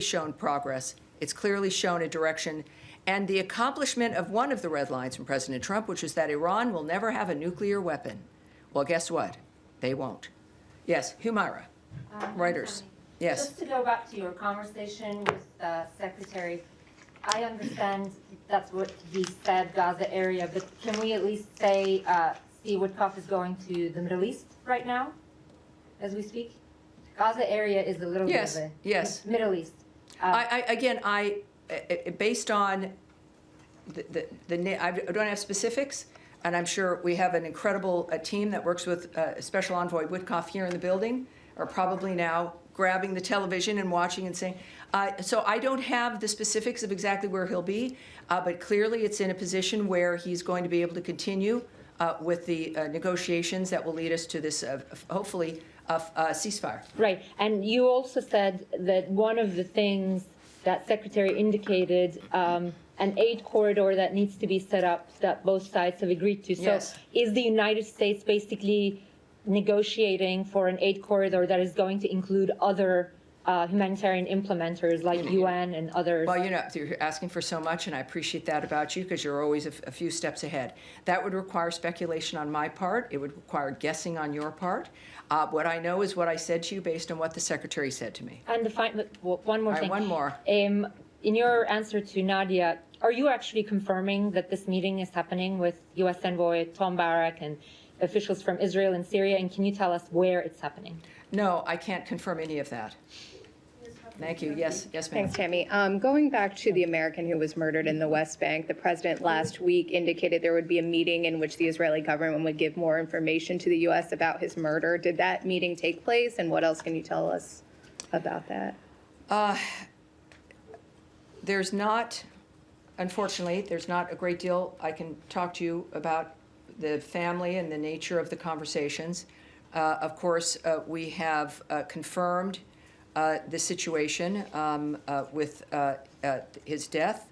shown progress. It's clearly shown a direction and the accomplishment of one of the red lines from President Trump, which is that Iran will never have a nuclear weapon. Well, guess what? They won't. Yes, Humaira, Reuters. Yes. Just to go back to your conversation with the Secretary, I understand that's what he said, Gaza area, but can we at least say Steve Witkoff is going to the Middle East right now, as we speak? Gaza area is a little bit of a Middle East. Based on I don't have specifics, and I'm sure we have an incredible team that works with Special Envoy Witkoff here in the building, are probably now grabbing the television and watching and saying, so I don't have the specifics of exactly where he'll be, but clearly it's in a position where he's going to be able to continue with the negotiations that will lead us to this, hopefully, ceasefire. Right, and you also said that one of the things that Secretary indicated, an aid corridor that needs to be set up that both sides have agreed to. So is the United States basically negotiating for an aid corridor that is going to include other humanitarian implementers like UN and others? Well, you know, you're asking for so much, and I appreciate that about you because you're always a few steps ahead. That would require speculation on my part. It would require guessing on your part. What I know is what I said to you based on what the Secretary said to me. And one more thing. One more. In your answer to Nadia, are you actually confirming that this meeting is happening with U.S. Envoy Tom Barak and officials from Israel and Syria, and can you tell us where it's happening? No, I can't confirm any of that. Thank you. Yes, ma'am. Thanks, Tammy. Going back to the American who was murdered in the West Bank, the president last week indicated there would be a meeting in which the Israeli government would give more information to the U.S. about his murder. Did that meeting take place, and what else can you tell us about that? There's not, unfortunately, there's not a great deal I can talk to you about the family and the nature of the conversations. Of course, we have confirmed the situation with his death.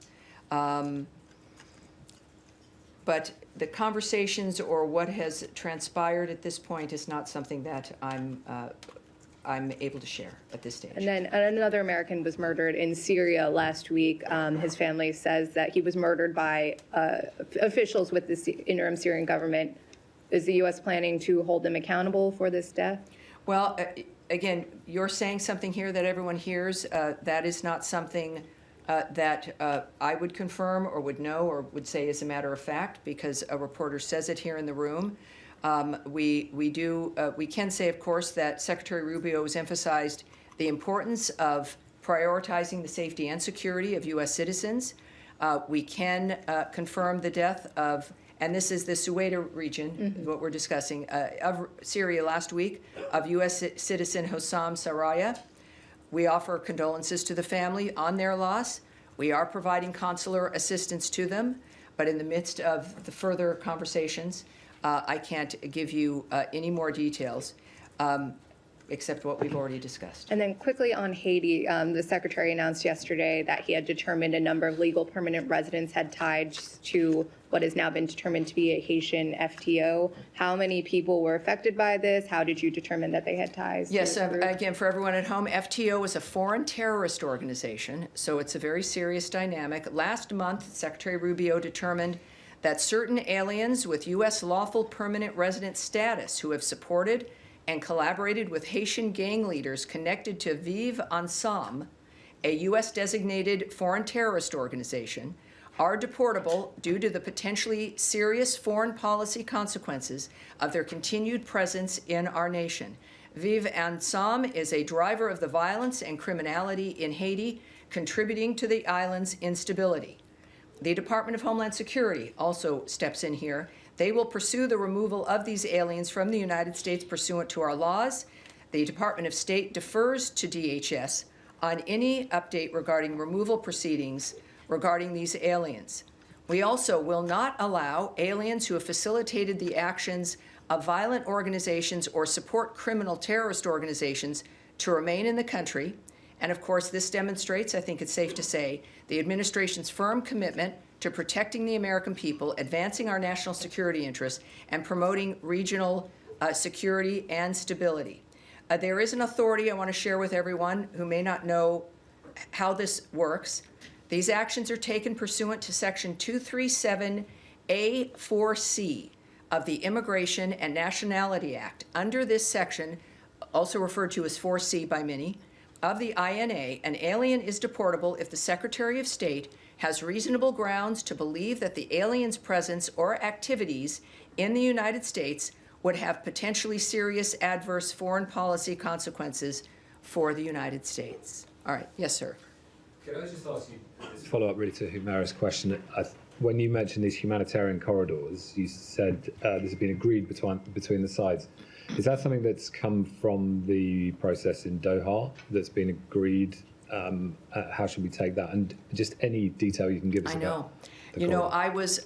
But the conversations or what has transpired at this point is not something that I'm able to share at this stage. And then another American was murdered in Syria last week. His family says that he was murdered by officials with the interim Syrian government. Is the U.S. planning to hold them accountable for this death? Well, again, you're saying something here that everyone hears. That is not something that I would confirm or would know or would say as a matter of fact, because a reporter says it here in the room. We can say, of course, that Secretary Rubio has emphasized the importance of prioritizing the safety and security of U.S. citizens. We can confirm the death of, and this is the Suwaida region, what we're discussing, of Syria last week, of U.S. citizen Hossam Saraya. We offer condolences to the family on their loss. We are providing consular assistance to them, but in the midst of the further conversations, I can't give you any more details except what we've already discussed. And then quickly on Haiti, the Secretary announced yesterday that he had determined a number of legal permanent residents had ties to what has now been determined to be a Haitian FTO. How many people were affected by this? How did you determine that they had ties? Yes, again, for everyone at home, FTO is a foreign terrorist organization, so it's a very serious dynamic. Last month, Secretary Rubio determined that certain aliens with U.S. lawful permanent resident status who have supported and collaborated with Haitian gang leaders connected to Vive Ensemble, a U.S.-designated foreign terrorist organization, are deportable due to the potentially serious foreign policy consequences of their continued presence in our nation. Vive Ensemble is a driver of the violence and criminality in Haiti, contributing to the island's instability. The Department of Homeland Security also steps in here. They will pursue the removal of these aliens from the United States pursuant to our laws. The Department of State defers to DHS on any update regarding removal proceedings regarding these aliens. We also will not allow aliens who have facilitated the actions of violent organizations or support criminal terrorist organizations to remain in the country. And of course, this demonstrates, I think it's safe to say, the administration's firm commitment to protecting the American people, advancing our national security interests, and promoting regional security and stability. There is an authority I want to share with everyone who may not know how this works. These actions are taken pursuant to Section 237A4C of the Immigration and Nationality Act. Under this section, also referred to as 4C by many, of the INA, an alien is deportable if the Secretary of State has reasonable grounds to believe that the alien's presence or activities in the United States would have potentially serious adverse foreign policy consequences for the United States. All right, yes, sir. Can I just ask you, follow up really to Humara's question? When you mentioned these humanitarian corridors, you said this had been agreed between the sides. Is that something that's come from the process in Doha that's been agreed? How should we take that? And just any detail you can give us I know. about the You know, corridor. I was,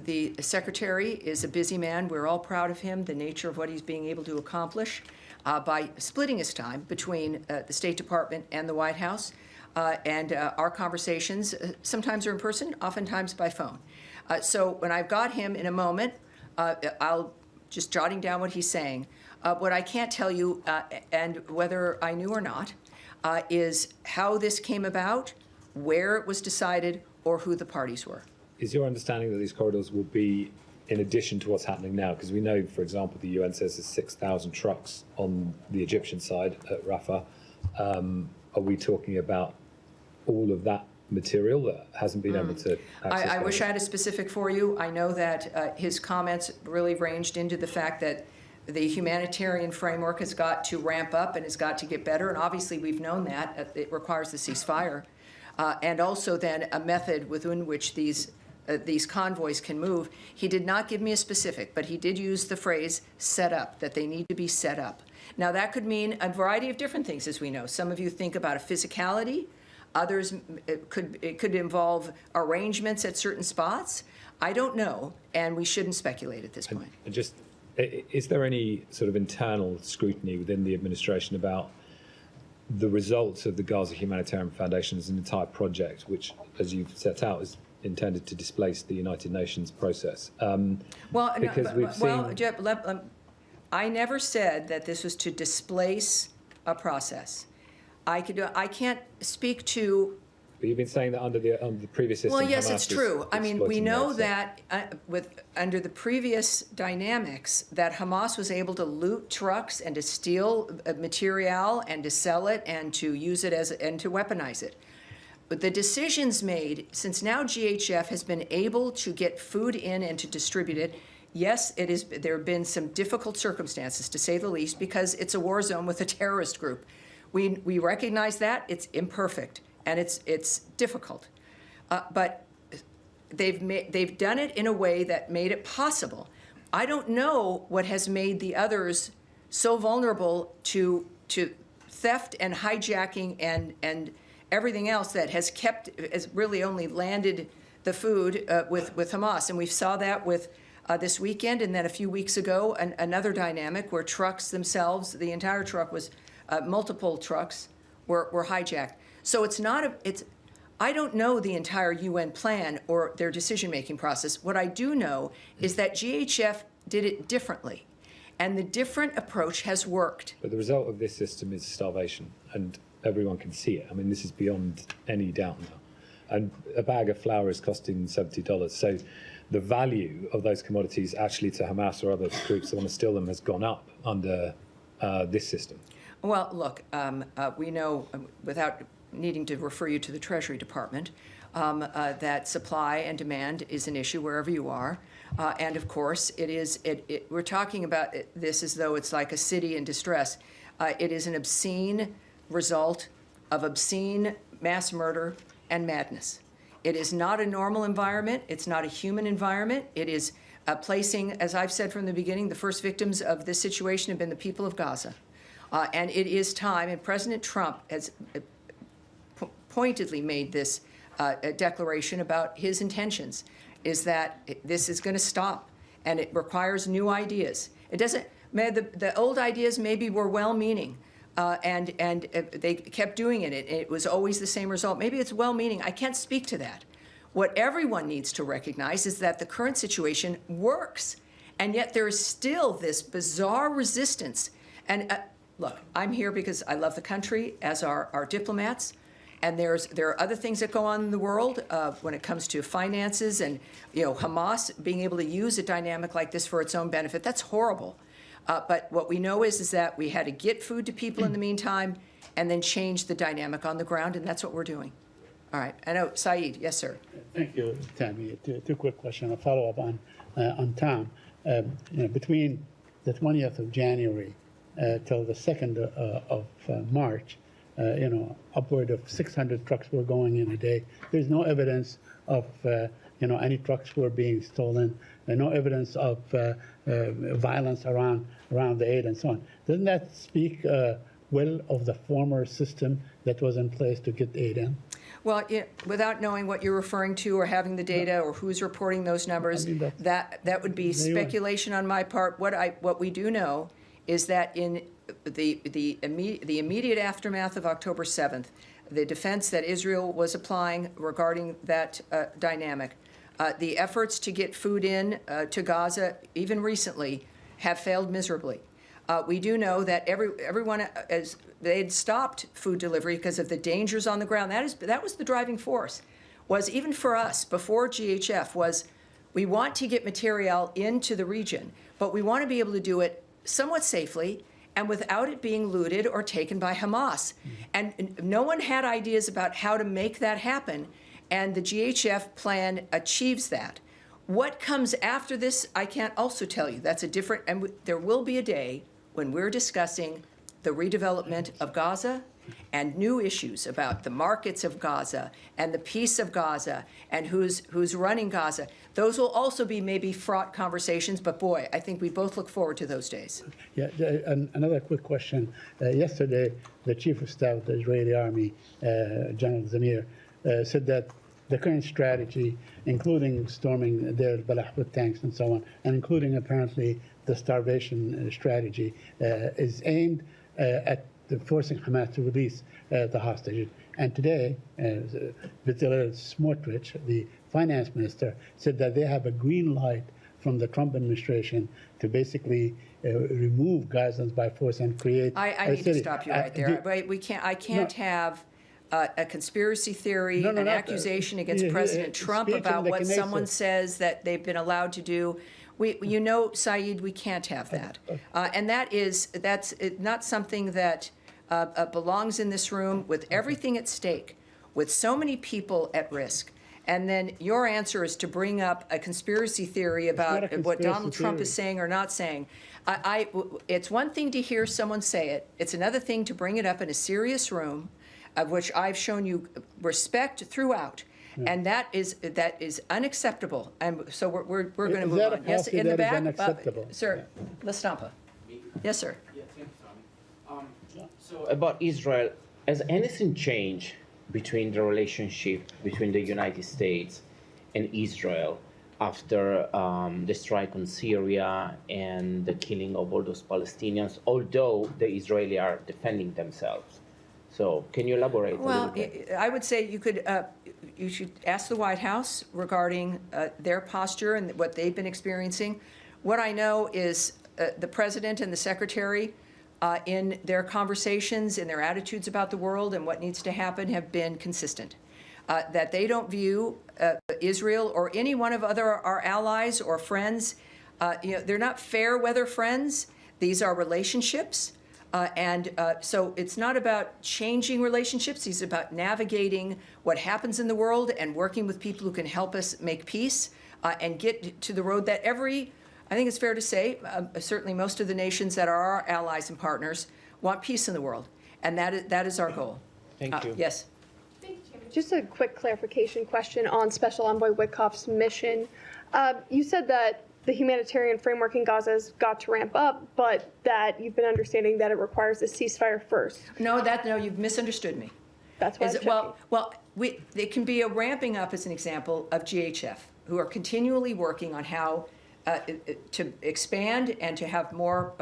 the secretary is a busy man. We're all proud of him, the nature of what he's being able to accomplish by splitting his time between the State Department and the White House. And our conversations sometimes are in person, oftentimes by phone. So when I've got him in a moment, I'll just jotting down what he's saying. What I can't tell you, and whether I knew or not, is how this came about, where it was decided, or who the parties were. Is your understanding that these corridors will be in addition to what's happening now? Because we know, for example, the UN says there's 6,000 trucks on the Egyptian side at Rafah. Are we talking about all of that material that hasn't been able to access? I wish I had a specific for you. I know that his comments really ranged into the fact that the humanitarian framework has got to ramp up and has got to get better, and obviously we've known that. It requires the ceasefire. And also then a method within which these convoys can move. He did not give me a specific, but he did use the phrase set up, that they need to be set up. Now that could mean a variety of different things, as we know. Some of you think about a physicality. Others, it could involve arrangements at certain spots. I don't know, and we shouldn't speculate at this point. And just, is there any sort of internal scrutiny within the administration about the results of the Gaza Humanitarian Foundation as an entire project, which, as you've set out, is intended to displace the United Nations process? Jeff, I never said that this was to displace a process. I can't speak to. But you've been saying that under the previous system. Well, yes, Hamas it's true. I mean, we exploiting know that, that under the previous dynamics, that Hamas was able to loot trucks and to steal material and to sell it and to use it and to weaponize it. But the decisions made, since now GHF has been able to get food in and to distribute it, yes, there have been some difficult circumstances, to say the least, because it's a war zone with a terrorist group. We recognize that. It's imperfect, and it's difficult. But they've done it in a way that made it possible. I don't know what has made the others so vulnerable to theft and hijacking and everything else that has really only landed the food with Hamas. And we saw that with this weekend, and then a few weeks ago, another dynamic where trucks themselves, the entire truck was, multiple trucks were hijacked. So I don't know the entire UN plan or their decision-making process. What I do know is that GHF did it differently, and the different approach has worked. But the result of this system is starvation, and everyone can see it. I mean, this is beyond any doubt now. And a bag of flour is costing $70. So the value of those commodities actually to Hamas or other groups that want to steal them has gone up under this system. Well, look, we know, without needing to refer you to the Treasury Department, that supply and demand is an issue wherever you are. And of course, we're talking about this as though it's like a city in distress. It is an obscene result of obscene mass murder and madness. It is not a normal environment. It's not a human environment. It is placing, as I've said from the beginning, the first victims of this situation have been the people of Gaza. And it is time, and President Trump has pointedly made this declaration about his intentions, is that this is going to stop, and it requires new ideas. It doesn't, the old ideas maybe were well-meaning, and they kept doing it. It was always the same result. Maybe it's well-meaning. I can't speak to that. What everyone needs to recognize is that the current situation works, and yet there is still this bizarre resistance. And look, I'm here because I love the country, as are our diplomats, And there are other things that go on in the world when it comes to finances and, Hamas being able to use a dynamic like this for its own benefit. That's horrible. But what we know is that we had to get food to people in the meantime and then change the dynamic on the ground, and that's what we're doing. All right. I know, Saeed. Yes, sir. Thank you, Tammy. Two quick questions. A follow-up on Tom. Between the 20th of January till the 2nd of March, upward of 600 trucks were going in a day. There's no evidence of any trucks were being stolen. No evidence of violence around the aid and so on. Doesn't that speak well of the former system that was in place to get aid in? Well, without knowing what you're referring to or having the data or who's reporting those numbers, that would be speculation on my part. What we do know is that in the immediate aftermath of October 7th, the defense that Israel was applying regarding that dynamic, the efforts to get food in to Gaza, even recently, have failed miserably. We do know that everyone, as they had stopped food delivery because of the dangers on the ground. That was the driving force. Was even for us before GHF was we want to get material into the region, but we want to be able to do it somewhat safely and without it being looted or taken by Hamas. And no one had ideas about how to make that happen, and the GHF plan achieves that. What comes after this, I can't also tell you. That's a different, and there will be a day when we're discussing the redevelopment of Gaza and new issues about the markets of Gaza and the peace of Gaza and who's running Gaza. Those will also be maybe fraught conversations, but boy, I think we both look forward to those days. Yeah, another quick question. Yesterday, the Chief of Staff of the Israeli Army, General Zamir, said that the current strategy, including storming Deir al-Balah with tanks and so on, and including apparently the starvation strategy, is aimed at forcing Hamas to release the hostages. And today, Bezalel Smotrich, the finance minister, said that they have a green light from the Trump administration to basically remove Gazans by force and create I need to stop you right there. I can't have a conspiracy theory, an accusation against President Trump about what someone says that they've been allowed to do. Saeed, we can't have that. And that's not something that belongs in this room with everything at stake, with so many people at risk. And then your answer is to bring up a conspiracy theory about what Donald Trump is saying or not saying. It's one thing to hear someone say it. It's another thing to bring it up in a serious room, of which I've shown you respect throughout. Yeah. And that is unacceptable. And so we're going to move on. Yes, in the back, sir, La Stampa. Yes, sir. Yeah, thank you, Tommy. So about Israel, has anything changed between the relationship between the United States and Israel after the strike on Syria and the killing of all those Palestinians, although the Israelis are defending themselves? So can you elaborate a little bit? I would say you should ask the White House regarding their posture and what they've been experiencing. What I know is the president and the secretary in their conversations, in their attitudes about the world and what needs to happen have been consistent. That they don't view Israel or any one of our allies or friends, they're not fair weather friends. These are relationships. So it's not about changing relationships. It's about navigating what happens in the world and working with people who can help us make peace and get to the road that I think it's fair to say, certainly most of the nations that are our allies and partners want peace in the world. And that is our goal. Thank you. Yes. Just a quick clarification question on Special Envoy Witkoff's mission. You said that the humanitarian framework in Gaza has got to ramp up, but that you've been understanding that it requires a ceasefire first. No, you've misunderstood me. That's why it can be a ramping up as an example of GHF, who are continually working on how to expand and to have more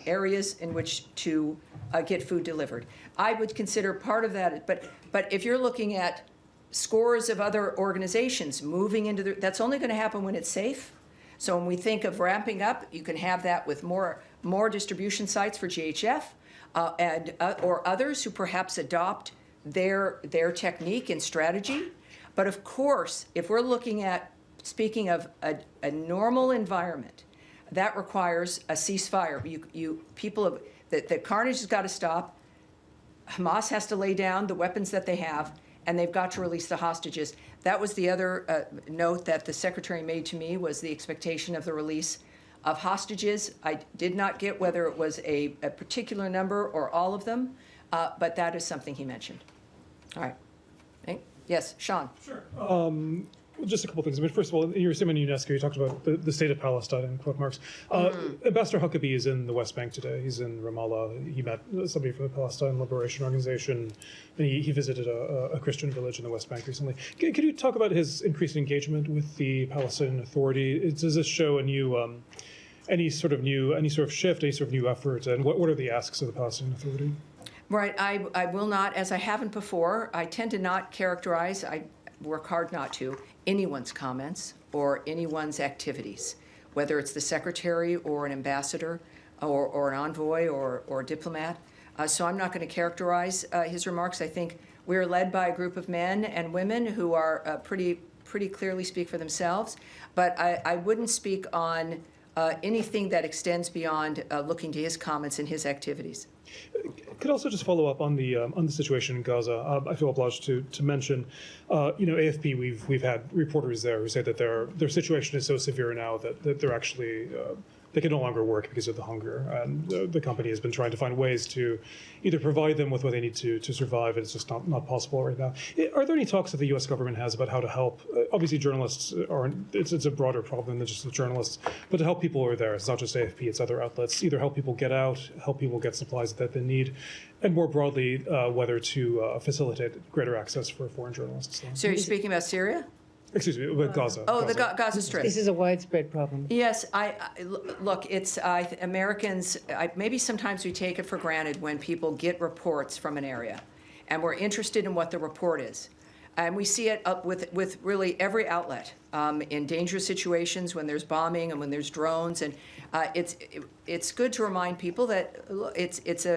areas in which to get food delivered. I would consider part of that, but if you're looking at scores of other organizations moving into that's only going to happen when it's safe. So when we think of ramping up, you can have that with more distribution sites for GHF or others who perhaps adopt their technique and strategy. But of course, if we're looking at, speaking of a normal environment, that requires a ceasefire. The carnage has got to stop. Hamas has to lay down the weapons that they have, and they've got to release the hostages. That was the other note that the secretary made to me, was the expectation of the release of hostages. I did not get whether it was a particular number or all of them, but that is something he mentioned. All right. Okay. Yes, Sean. Sure. Well, just a couple things. I mean, first of all, in your statement in UNESCO, you talked about the state of Palestine in quote marks. Ambassador Huckabee is in the West Bank today. He's in Ramallah. He met somebody from the Palestine Liberation Organization, and he visited a Christian village in the West Bank recently. Could you talk about his increased engagement with the Palestinian Authority? Does this show a new, any sort of shift, any sort of new effort, and what are the asks of the Palestinian Authority? Right. I will not, as I haven't before, I tend to not characterize, I work hard not to, anyone's comments or anyone's activities, whether it's the secretary or an ambassador or an envoy or a diplomat. So I'm not going to characterize his remarks. I think we're led by a group of men and women who are pretty clearly speak for themselves. But I wouldn't speak on anything that extends beyond looking to his comments and his activities. Could also just follow up on the situation in Gaza. I feel obliged to mention, AFP. We've had reporters there who say that their situation is so severe now that they're actually they can no longer work because of the hunger, and the company has been trying to find ways to either provide them with what they need to survive, and it's just not possible right now. Are there any talks that the U.S. government has about how to help? Obviously, journalists aren't. It's a broader problem than just the journalists, but to help people who are there. It's not just AFP; it's other outlets. Either help people get out, help people get supplies that they need, and more broadly, whether to facilitate greater access for foreign journalists. So you're speaking about Syria? Excuse me, with Gaza. Oh, Gaza. the Gaza Strip. This is a widespread problem. Yes, look, it's Americans, maybe sometimes we take it for granted when people get reports from an area, and we're interested in what the report is. And we see it up with really every outlet in dangerous situations, when there's bombing and when there's drones. And it's good to remind people that it's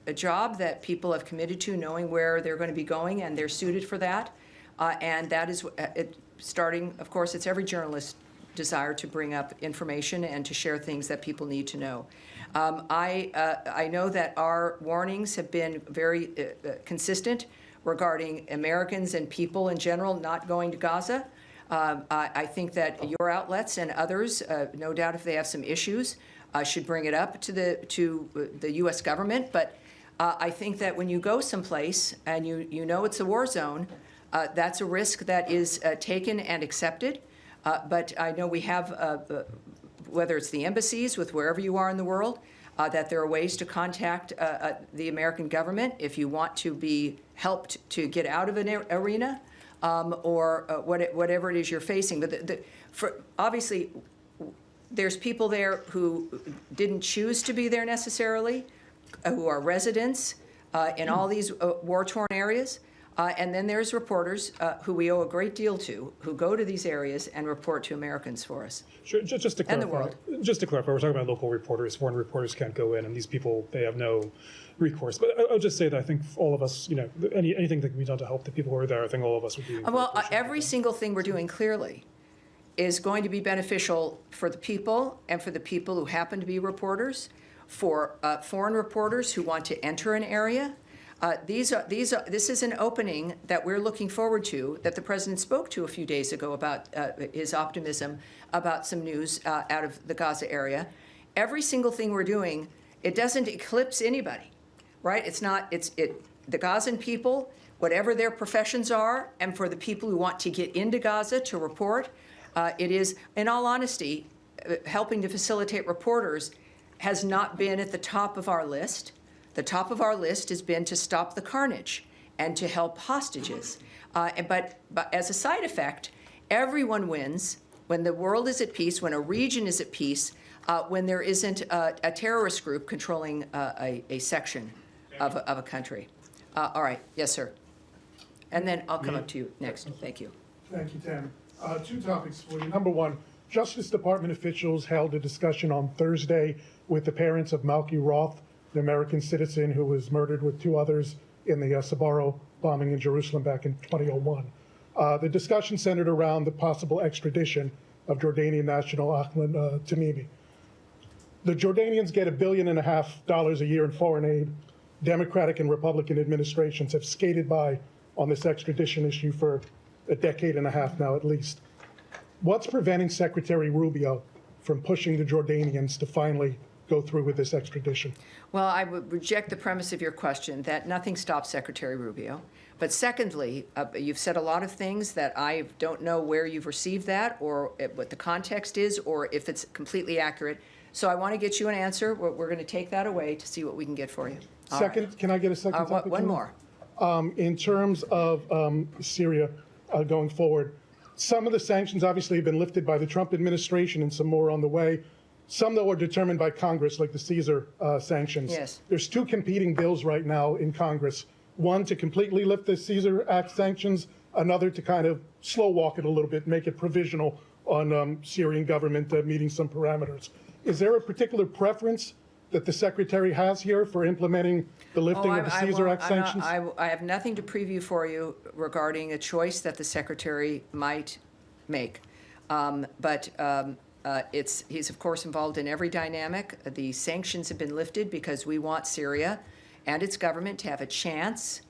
a job that people have committed to, knowing where they're going to be going, and they're suited for that. And that is starting, of course, it's every journalist's desire to bring up information and to share things that people need to know. I know that our warnings have been very consistent regarding Americans and people in general not going to Gaza. I think that your outlets and others, no doubt if they have some issues, should bring it up to the U.S. government. But I think that when you go someplace and you know it's a war zone, that's a risk that is taken and accepted. But I know we have, whether it's the embassies with wherever you are in the world, that there are ways to contact the American government if you want to be helped to get out of an arena or whatever it is you're facing. But obviously, there's people there who didn't choose to be there necessarily, who are residents in all these war-torn areas. And then there's reporters who we owe a great deal to, who go to these areas and report to Americans for us. Sure, just to clarify, and the world. Just to clarify, we're talking about local reporters. Foreign reporters can't go in, and these people, they have no recourse. But I'll just say that I think all of us, anything that can be done to help the people who are there, I think all of us would be. Well, every single thing we're doing clearly is going to be beneficial for the people and for the people who happen to be reporters, for foreign reporters who want to enter an area. This is an opening that we're looking forward to, that the president spoke to a few days ago about his optimism about some news out of the Gaza area. Every single thing we're doing, it doesn't eclipse anybody, right? The Gazan people, whatever their professions are, and for the people who want to get into Gaza to report, it is, in all honesty, helping to facilitate reporters has not been at the top of our list. The top of our list has been to stop the carnage and to help hostages. But as a side effect, everyone wins when the world is at peace, when a region is at peace, when there isn't a terrorist group controlling a section of a country. All right. Yes, sir. And then I'll come up to you next. Thank you. Thank you, Tammy. Two topics for you. Number one, Justice Department officials held a discussion on Thursday with the parents of Malky Roth, the American citizen who was murdered with two others in the Sbarro bombing in Jerusalem back in 2001. The discussion centered around the possible extradition of Jordanian national Ahmed Tamimi. The Jordanians get $1.5 billion a year in foreign aid. Democratic and Republican administrations have skated by on this extradition issue for a decade and a half now at least. What's preventing Secretary Rubio from pushing the Jordanians to finally go through with this extradition? Well, I would reject the premise of your question that nothing stops Secretary Rubio. But secondly, you've said a lot of things that I don't know where you've received that or what the context is or if it's completely accurate. So I want to get you an answer. We're going to take that away to see what we can get for you. All Second, right. can I get a second topic? One more. In terms of Syria going forward, some of the sanctions obviously have been lifted by the Trump administration and some more on the way. Some, though, are determined by Congress, like the Caesar sanctions. Yes. There's two competing bills right now in Congress. One to completely lift the Caesar Act sanctions, another to kind of slow walk it a little bit, make it provisional on Syrian government meeting some parameters. Is there a particular preference that the Secretary has here for implementing the lifting of the Caesar Act sanctions? I have nothing to preview for you regarding a choice that the Secretary might make. He's, of course, involved in every dynamic. The sanctions have been lifted because we want Syria and its government to have a chance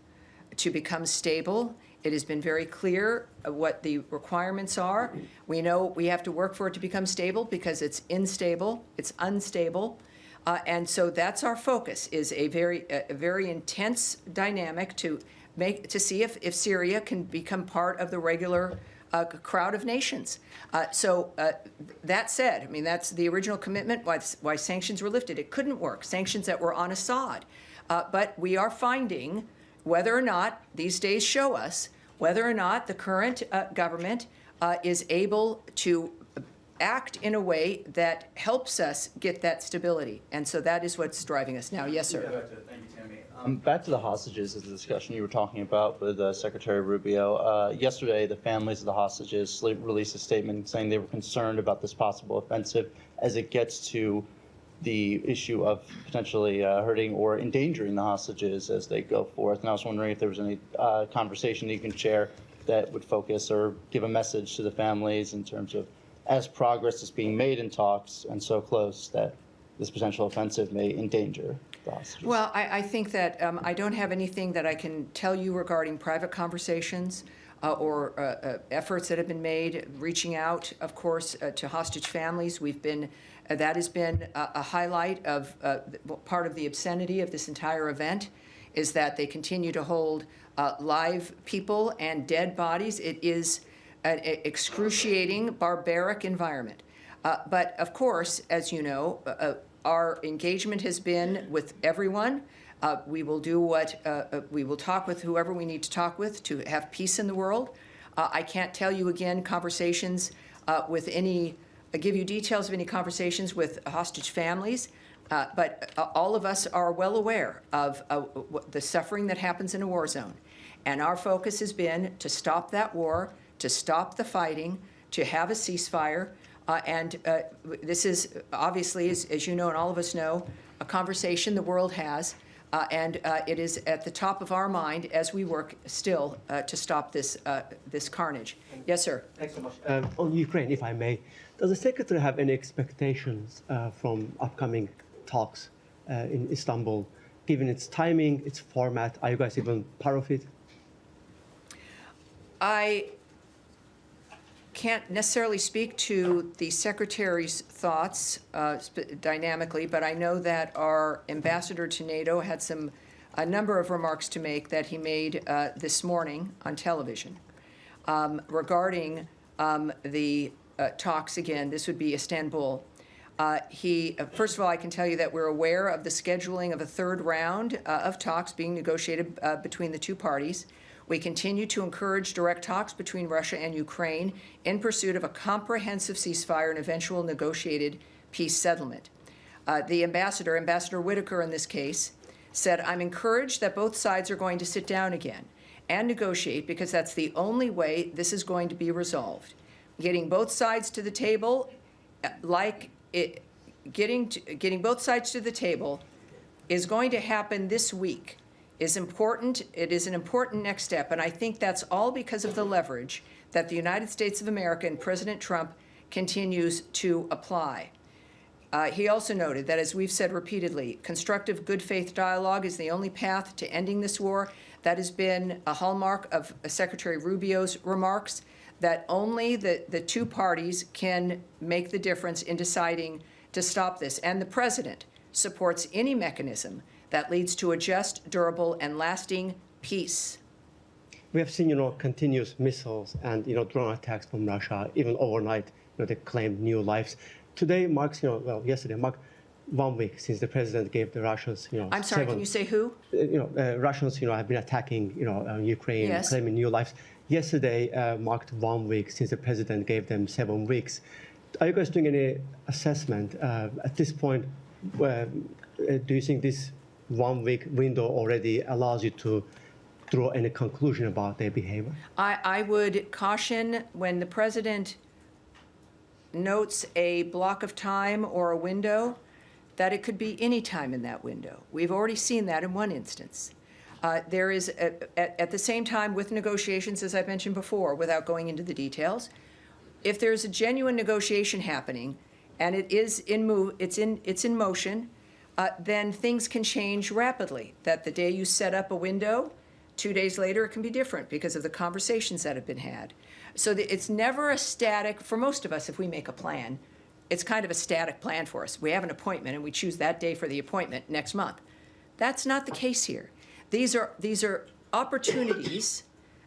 to become stable. It has been very clear what the requirements are. We know we have to work for it to become stable because it's unstable. And so that's our focus, is a very intense dynamic to see if Syria can become part of the regular crowd of nations. That said, I mean, that's the original commitment, why sanctions were lifted. It couldn't work, sanctions that were on Assad. But we are finding whether or not, these days show us, whether or not the current government is able to act in a way that helps us get that stability. And so that is what's driving us now. Yes, sir. Thank you, Tammy. Back to the hostages, is the discussion you were talking about with Secretary Rubio. Yesterday, the families of the hostages released a statement saying they were concerned about this possible offensive as it gets to the issue of potentially hurting or endangering the hostages as they go forth. And I was wondering if there was any conversation that you can share that would focus or give a message to the families in terms of, as progress is being made in talks and so close, that this potential offensive may endanger the hostages. Well, I think that I don't have anything that I can tell you regarding private conversations or efforts that have been made, reaching out, of course, to hostage families. That has been a highlight of part of the obscenity of this entire event, is that they continue to hold live people and dead bodies. It is an excruciating, barbaric environment. But of course, as you know, our engagement has been with everyone. We will do we will talk with whoever we need to talk with to have peace in the world. I can't tell you again conversations give you details of any conversations with hostage families, but all of us are well aware of the suffering that happens in a war zone. And our focus has been to stop that war, to stop the fighting, to have a ceasefire. This is obviously, as you know and all of us know, a conversation the world has, and it is at the top of our mind as we work still to stop this carnage. Yes, sir. Thanks so much. On Ukraine, if I may, does the Secretary have any expectations from upcoming talks in Istanbul, given its timing, its format? Are you guys even part of it? I can't necessarily speak to the Secretary's thoughts dynamically, but I know that our ambassador to NATO had a number of remarks to make that he made this morning on television regarding the talks. Again, this would be Istanbul. First of all, I can tell you that we're aware of the scheduling of a third round of talks being negotiated between the two parties. We continue to encourage direct talks between Russia and Ukraine in pursuit of a comprehensive ceasefire and eventual negotiated peace settlement. The ambassador, Ambassador Whitaker in this case, said, "I'm encouraged that both sides are going to sit down again and negotiate because that's the only way this is going to be resolved. Getting both sides to the table, getting both sides to the table is going to happen this week. is important. It is an important next step, and I think that's all because of the leverage that the United States of America and President Trump continues to apply. He also noted that, as we've said repeatedly, constructive good faith dialogue is the only path to ending this war. That has been a hallmark of Secretary Rubio's remarks, that only the two parties can make the difference in deciding to stop this. And the president supports any mechanism that leads to a just, durable, and lasting peace. We have seen, continuous missiles and, drone attacks from Russia, even overnight, they claimed new lives. Today marks, yesterday marked 1 week since the president gave the Russians, I'm sorry, can you say who? Russians, have been attacking, Ukraine, Yes. claiming new lives. Yesterday marked 1 week since the president gave them 7 weeks. Are you guys doing any assessment at this point? Do you think this 1 week window already allows you to draw any conclusion about their behavior? I would caution when the president notes a block of time or a window, that it could be any time in that window. We've already seen that in one instance. There is, at the same time, with negotiations, as I mentioned before, without going into the details, if there's a genuine negotiation happening and it's in motion, then things can change rapidly. That the day you set up a window, 2 days later it can be different because of the conversations that have been had. So it's never a static, for most of us, if we make a plan, it's kind of a static plan for us. We have an appointment and we choose that day for the appointment next month. That's not the case here. These are opportunities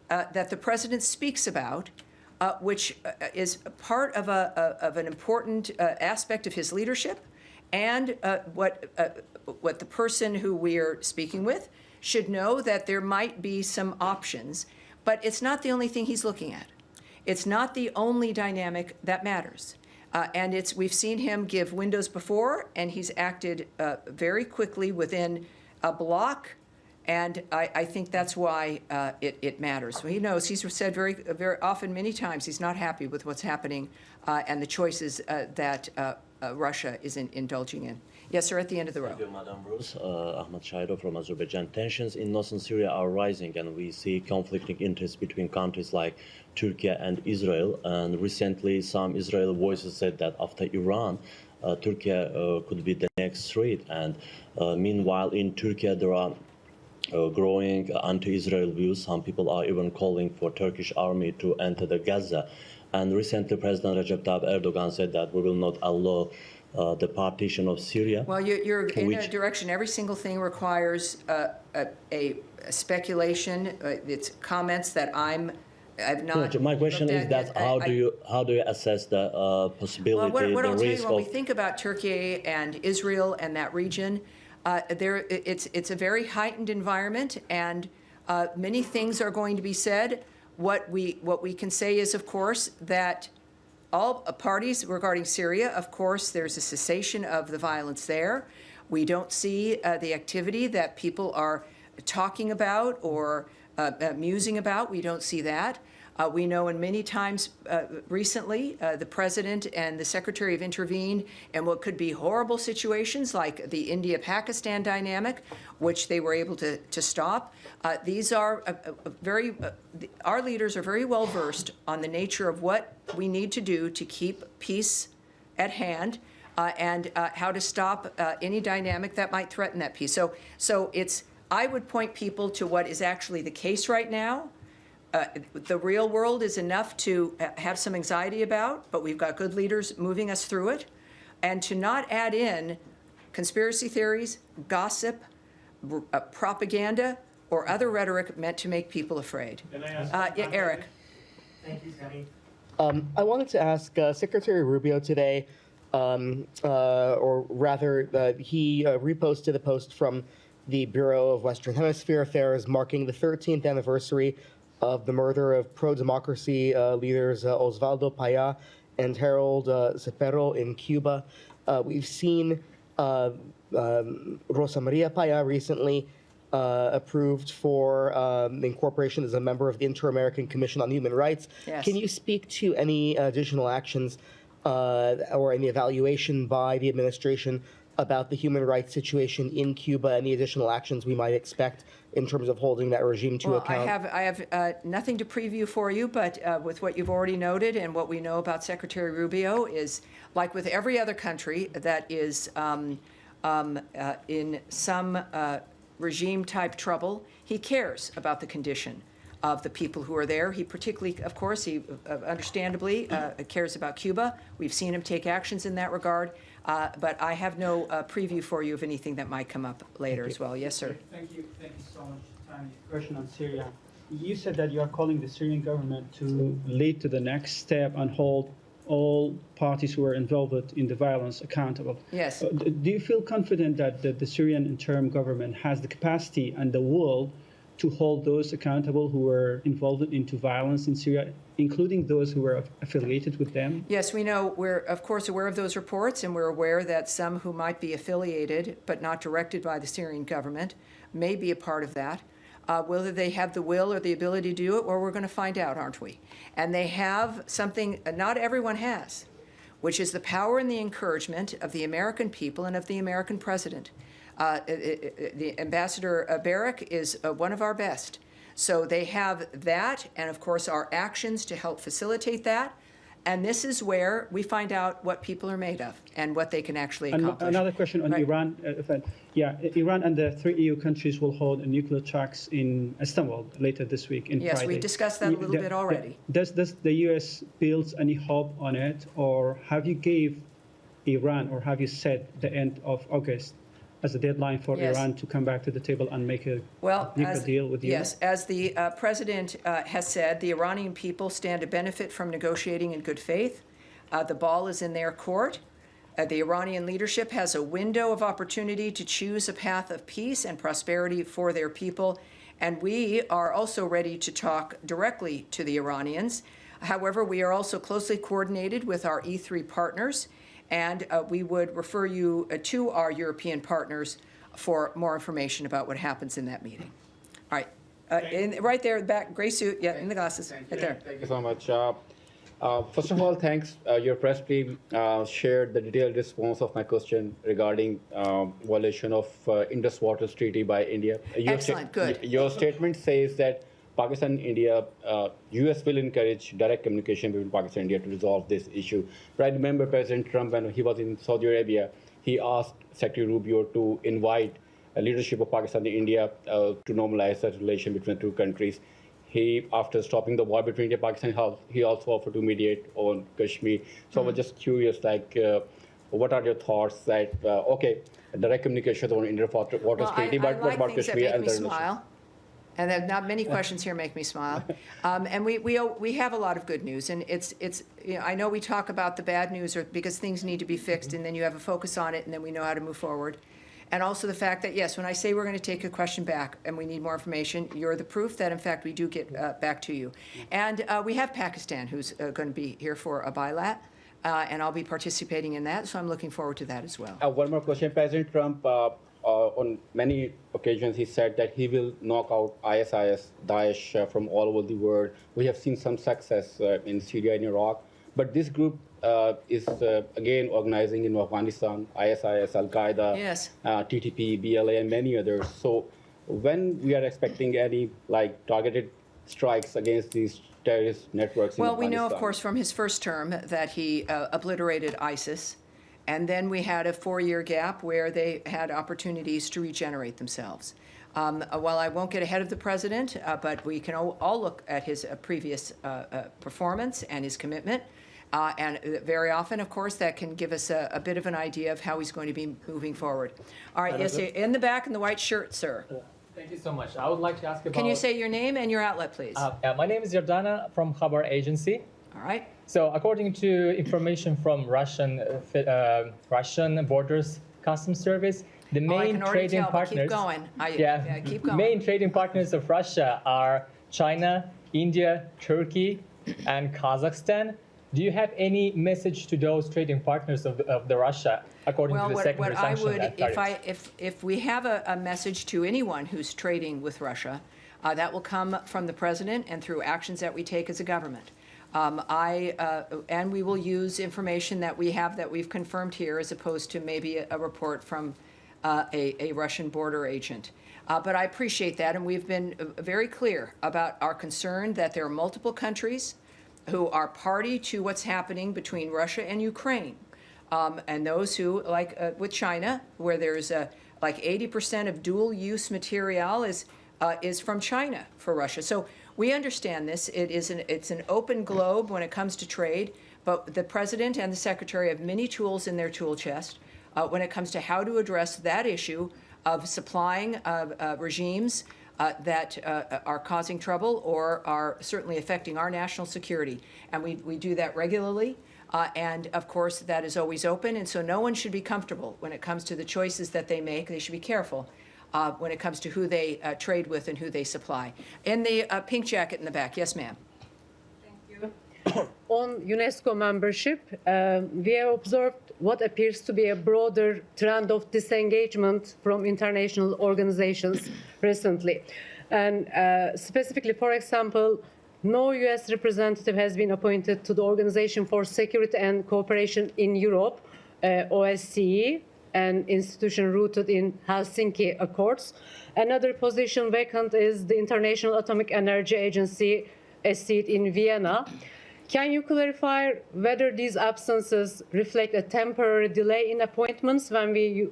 that the president speaks about, which is part of an important aspect of his leadership, and what the person who we are speaking with should know, that there might be some options, but it's not the only thing he's looking at. It's not the only dynamic that matters. And we've seen him give windows before, and he's acted very quickly within a block, and I think that's why it matters. So he knows, he's said very often, many times, he's not happy with what's happening and the choices that Russia is indulging in. Yes, sir, at the end of the row. Thank you, Madam Bruce. Ahmad Shahidov from Azerbaijan. Tensions in northern Syria are rising, and we see conflicting interests between countries like Turkey and Israel. And recently, some Israeli voices said that after Iran, Turkey could be the next threat. And meanwhile, in Turkey, there are growing anti-Israel views. Some people are even calling for Turkish army to enter the Gaza. And recently, President Recep Tayyip Erdogan said that we will not allow the partition of Syria. Well, you're in a direction. Every single thing requires a speculation. It's comments that I've not. No, my question is that how do you assess the possibility, well, what the I'll tell risk you, when we of? think about Turkey and Israel and that region, it's a very heightened environment, and many things are going to be said. What we can say is, of course, that all parties regarding Syria, of course, there's a cessation of the violence there. We don't see the activity that people are talking about or musing about. We don't see that. We know in many times recently, the president and the secretary have intervened in what could be horrible situations like the India-Pakistan dynamic, which they were able to stop. These are our leaders are very well versed on the nature of what we need to do to keep peace at hand and how to stop any dynamic that might threaten that peace. So I would point people to what is actually the case right now. The real world is enough to have some anxiety about, but we've got good leaders moving us through it. And to not add in conspiracy theories, gossip, propaganda, or other rhetoric meant to make people afraid. Yeah, Eric. Thank you, Tammy. I wanted to ask Secretary Rubio today, or rather, he reposted a post from the Bureau of Western Hemisphere Affairs marking the 13th anniversary of the murder of pro-democracy leaders Osvaldo Paya and Harold Cepero in Cuba. We've seen Rosa Maria Paya recently approved for incorporation as a member of the Inter-American Commission on Human Rights. Yes. Can you speak to any additional actions or any evaluation by the administration about the human rights situation in Cuba and the additional actions we might expect in terms of holding that regime to account? I have nothing to preview for you, but with what you've already noted and what we know about Secretary Rubio is, like with every other country that is in some regime-type trouble, he cares about the condition of the people who are there. He particularly, of course, he understandably cares about Cuba. We've seen him take actions in that regard, but I have no preview for you of anything that might come up later as well. Yes, sir. Thank you so much, Tammy. Question on Syria. You said that you are calling the Syrian government to lead to the next step and hold all parties who are involved in the violence accountable. Yes. Do you feel confident that the Syrian interim government has the capacity and the will to hold those accountable who were involved into violence in Syria, including those who were affiliated with them? Yes, we know. We're, of course, aware of those reports, and we're aware that some who might be affiliated but not directed by the Syrian government may be a part of that. Whether they have the will or the ability to do it, well, we're going to find out, aren't we? And they have something not everyone has, which is the power and the encouragement of the American people and of the American president. The Ambassador Barrack is one of our best. So they have that, and of course our actions to help facilitate that. And this is where we find out what people are made of and what they can actually accomplish. Another question on Iran. Iran and the 3 EU countries will hold a nuclear talks in Istanbul later this week. Yes, we discussed that a little bit already. Does the U.S. build any hope on it, or have you gave Iran, or have you set the end of August as a deadline for Iran to come back to the table and make a nuclear deal with you? Yes, as the president has said, the Iranian people stand to benefit from negotiating in good faith. The ball is in their court. The Iranian leadership has a window of opportunity to choose a path of peace and prosperity for their people, and we are also ready to talk directly to the Iranians. However, we are also closely coordinated with our E3 partners, and we would refer you to our European partners for more information about what happens in that meeting. All right, right there, back, gray suit, in the glasses, right there. Thank you so much. First of all, thanks. Your press team shared the detailed response of my question regarding violation of Indus Waters Treaty by India. Excellent, good. Your statement says that Pakistan and India, U.S. will encourage direct communication between Pakistan and India to resolve this issue. But I remember President Trump, when he was in Saudi Arabia, he asked Secretary Rubio to invite a leadership of Pakistan and India to normalize that relation between the two countries. He, after stopping the war between India and Pakistan, he also offered to mediate on Kashmir. So I was just curious, what are your thoughts that, okay, direct communication on Indus Waters Treaty, but what about Kashmir and the smile. And there not many questions here make me smile. And we have a lot of good news, and it's I know we talk about the bad news because things need to be fixed, and then you have a focus on it, and then we know how to move forward. And also the fact that, yes, when I say we're going to take a question back and we need more information, you're the proof that, in fact, we do get back to you. And we have Pakistan, who's going to be here for a bilat, and I'll be participating in that, so I'm looking forward to that as well. One more question. President Trump, on many occasions, he said that he will knock out ISIS, Daesh, from all over the world. We have seen some success in Syria and Iraq, but this group is again organizing in Afghanistan, ISIS, Al-Qaeda, yes. TTP, BLA, and many others. So when we are expecting any targeted strikes against these terrorist networks in Well, Afghanistan? we know, of course, from his first term that he obliterated ISIS. And then we had a 4-year gap where they had opportunities to regenerate themselves. While I won't get ahead of the president, but we can all look at his previous performance and his commitment. And very often, of course, that can give us a bit of an idea of how he's going to be moving forward. All right, yes, in the back in the white shirt, sir. Thank you so much. I would like to ask about... Can you say your name and your outlet, please? My name is Yordana from Khabar Agency. All right. So according to information from Russian Borders Customs Service, the main trading partners... Keep going. Keep going. Main trading partners of Russia are China, India, Turkey, and Kazakhstan. Do you have any message to those trading partners of the Russia, according to the secondary sanction tariffs? If we have a message to anyone who's trading with Russia, that will come from the president and through actions that we take as a government. And we will use information that we have that we've confirmed here as opposed to maybe a report from a Russian border agent. But I appreciate that, and we've been very clear about our concern that there are multiple countries who are party to what's happening between Russia and Ukraine. And those who, like with China, where there's like 80% of dual-use material is from China for Russia. So we understand this. It's an open globe when it comes to trade, but the President and the Secretary have many tools in their tool chest when it comes to how to address that issue of supplying regimes that are causing trouble or are certainly affecting our national security. And we do that regularly. And of course, that is always open. And so no one should be comfortable when it comes to the choices that they make. They should be careful when it comes to who they trade with and who they supply. In the pink jacket in the back. Yes, ma'am. On UNESCO membership, we have observed what appears to be a broader trend of disengagement from international organizations recently. And specifically, for example, no U.S. representative has been appointed to the Organization for Security and Cooperation in Europe, OSCE, an institution rooted in Helsinki Accords. Another position vacant is the International Atomic Energy Agency, a seat in Vienna. Can you clarify whether these absences reflect a temporary delay in appointments? When we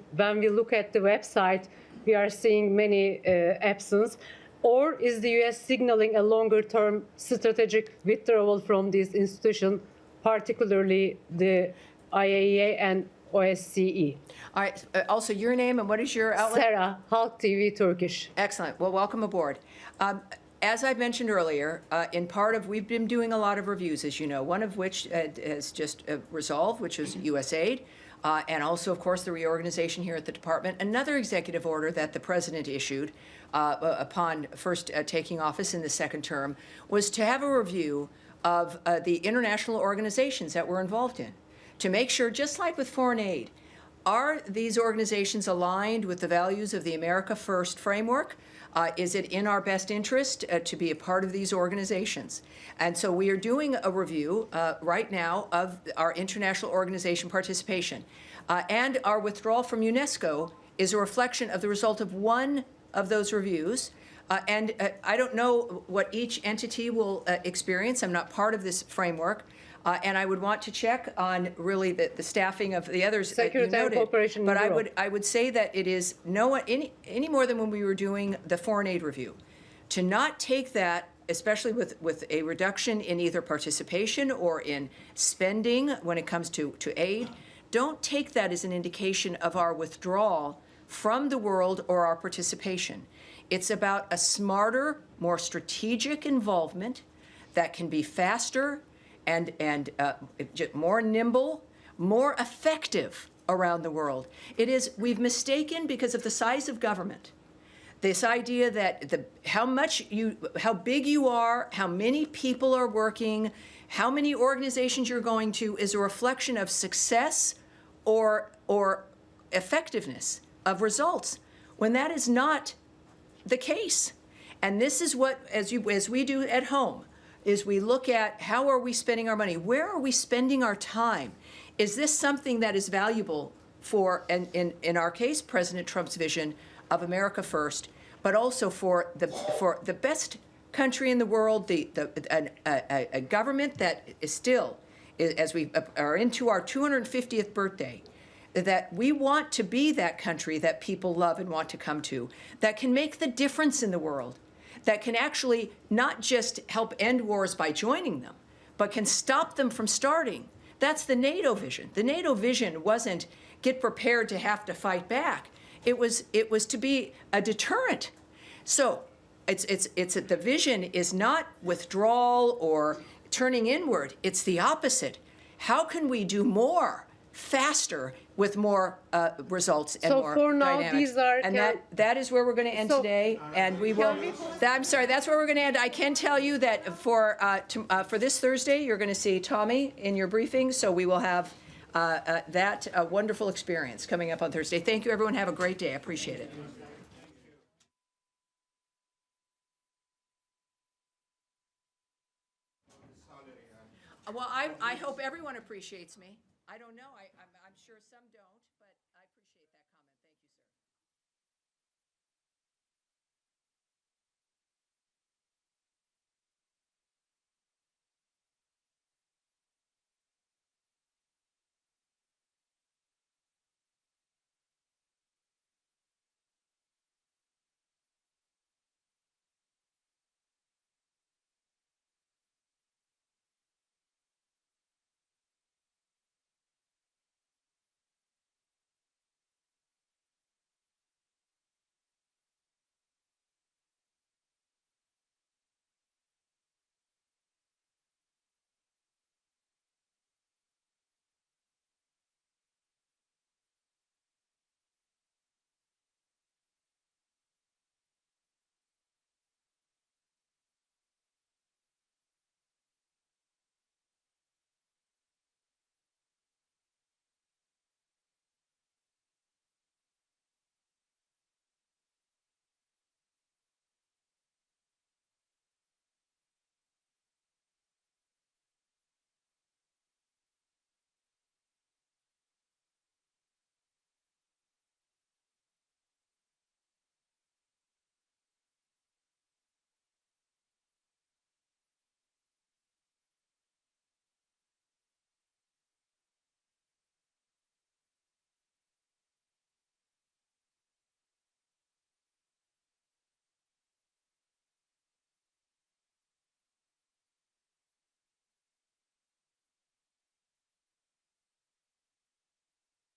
look at the website, we are seeing many absences. Or is the U.S. signaling a longer-term strategic withdrawal from these institutions, particularly the IAEA and OSCE? All right. Also, your name and what is your outlet? Sarah, Halk TV, Turkish. Excellent. Well, welcome aboard. As I mentioned earlier, we've been doing a lot of reviews, as you know, one of which has just resolved, which is USAID, and also, of course, the reorganization here at the department. Another executive order that the president issued upon first taking office in the second term was to have a review of the international organizations that we're involved in, to make sure, just like with foreign aid, are these organizations aligned with the values of the America First framework? Is it in our best interest to be a part of these organizations? And so we are doing a review right now of our international organization participation. And our withdrawal from UNESCO is a reflection of the result of one of those reviews. And I don't know what each entity will experience. I'm not part of this framework. And I would want to check on really the staffing of the others that you noted. But I would say that it is any more than when we were doing the foreign aid review, to not take that, especially with a reduction in either participation or in spending when it comes to aid, don't take that as an indication of our withdrawal from the world or our participation. It's about a smarter, more strategic involvement that can be faster and more nimble, more effective around the world. We've mistaken, because of the size of government, this idea that how big you are, how many people are working, how many organizations you're going to is a reflection of success or effectiveness of results, when that is not the case. And this is what, as we do at home, is we look at how are we spending our money? Where are we spending our time? Is this something that is valuable for, in our case, President Trump's vision of America First, but also for the best country in the world, a government that is still, as we are into our 250th birthday, that we want to be that country that people love and want to come to, that can make the difference in the world, that can actually not just help end wars by joining them, but can stop them from starting. That's the NATO vision. The NATO vision wasn't get prepared to have to fight back. It was to be a deterrent. So the vision is not withdrawal or turning inward. It's the opposite. How can we do more faster with more results and more dynamics? And that is where we're going to end today. And we will. I'm sorry. That's where we're going to end. I can tell you that for this Thursday, you're going to see Tammy in your briefing. So we will have that wonderful experience coming up on Thursday. Thank you, everyone. Have a great day. I appreciate it. Well, I hope everyone appreciates me. I don't know. I'm sure some don't.